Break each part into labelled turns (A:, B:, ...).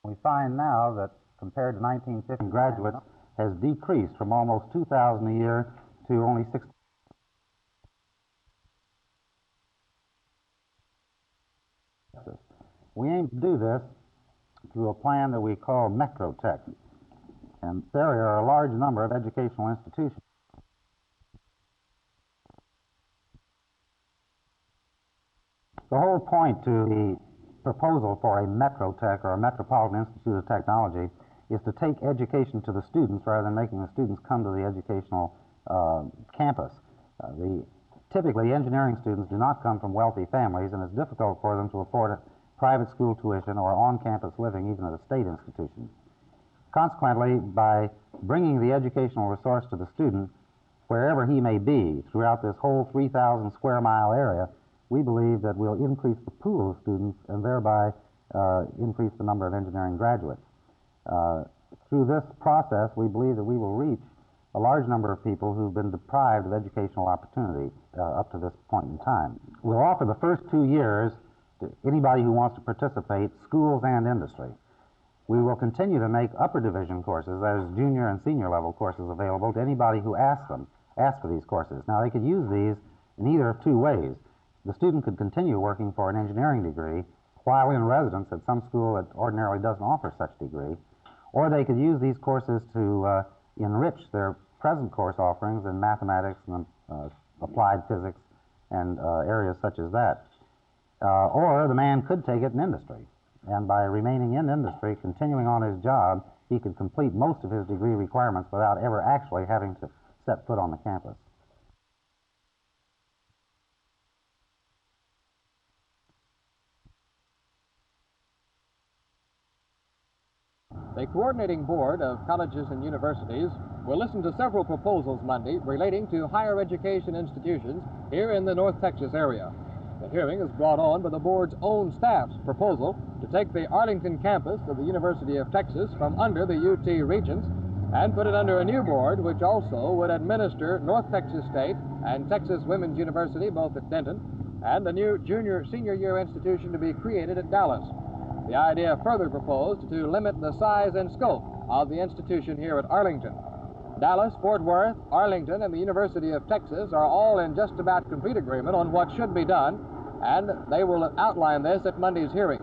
A: We find now that compared to 1950, graduates has decreased from almost 2,000 a year to only 6. We aim to do this through a plan that we call Metrotech. And there are a large number of educational institutions. The whole point to the proposal for a Metrotech, or a Metropolitan Institute of Technology, is to take education to the students rather than making the students come to the educational campus. Typically, engineering students do not come from wealthy families, and it's difficult for them to afford a private school tuition or on-campus living, even at a state institution. Consequently, by bringing the educational resource to the student, wherever he may be, throughout this whole 3,000 square mile area, we believe that we'll increase the pool of students and thereby increase the number of engineering graduates. Through this process, we believe that we will reach a large number of people who've been deprived of educational opportunity up to this point in time. We'll offer the first 2 years to anybody who wants to participate, schools and industry. We will continue to make upper division courses, that is junior and senior level courses, available to anybody who asks for these courses. Now, they could use these in either of two ways. The student could continue working for an engineering degree while in residence at some school that ordinarily doesn't offer such degree, or they could use these courses to enrich their present course offerings in mathematics and applied physics and areas such as that. Or the man could take it in industry, and by remaining in industry, continuing on his job, he could complete most of his degree requirements without ever actually having to set foot on the campus.
B: The Coordinating Board of Colleges and Universities will listen to several proposals Monday relating to higher education institutions here in the North Texas area. The hearing is brought on by the board's own staff's proposal to take the Arlington campus of the University of Texas from under the UT Regents and put it under a new board which also would administer North Texas State and Texas Women's University, both at Denton, and a new junior-senior year institution to be created at Dallas. The idea further proposed to limit the size and scope of the institution here at Arlington. Dallas, Fort Worth, Arlington, and the University of Texas are all in just about complete agreement on what should be done, and they will outline this at Monday's hearing.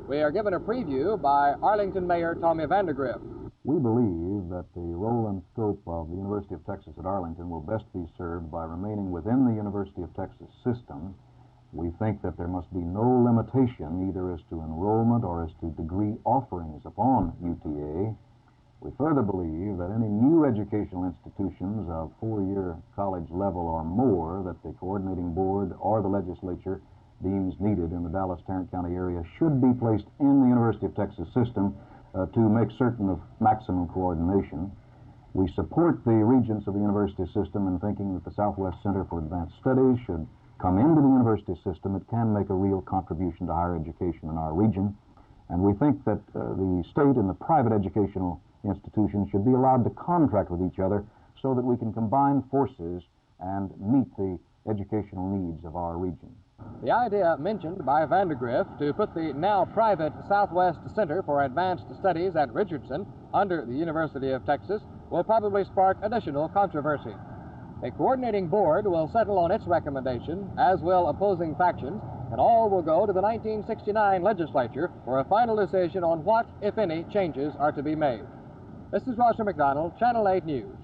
B: We are given a preview by Arlington Mayor Tommy Vandergrift.
C: We believe that the role and scope of the University of Texas at Arlington will best be served by remaining within the University of Texas system. We think that there must be no limitation either as to enrollment or as to degree offerings upon UTA. We further believe that any new educational institutions of four-year college level or more that the coordinating board or the legislature deems needed in the Dallas-Tarrant County area should be placed in the University of Texas system to make certain of maximum coordination. We support the regents of the university system in thinking that the Southwest Center for Advanced Studies should come into the university system. It can make a real contribution to higher education in our region. And we think that the state and the private educational institutions should be allowed to contract with each other so that we can combine forces and meet the educational needs of our region.
B: The idea mentioned by Vandergrift to put the now private Southwest Center for Advanced Studies at Richardson under the University of Texas will probably spark additional controversy. A coordinating board will settle on its recommendation, as will opposing factions, and all will go to the 1969 legislature for a final decision on what, if any, changes are to be made. This is Roger McDonald, Channel 8 News.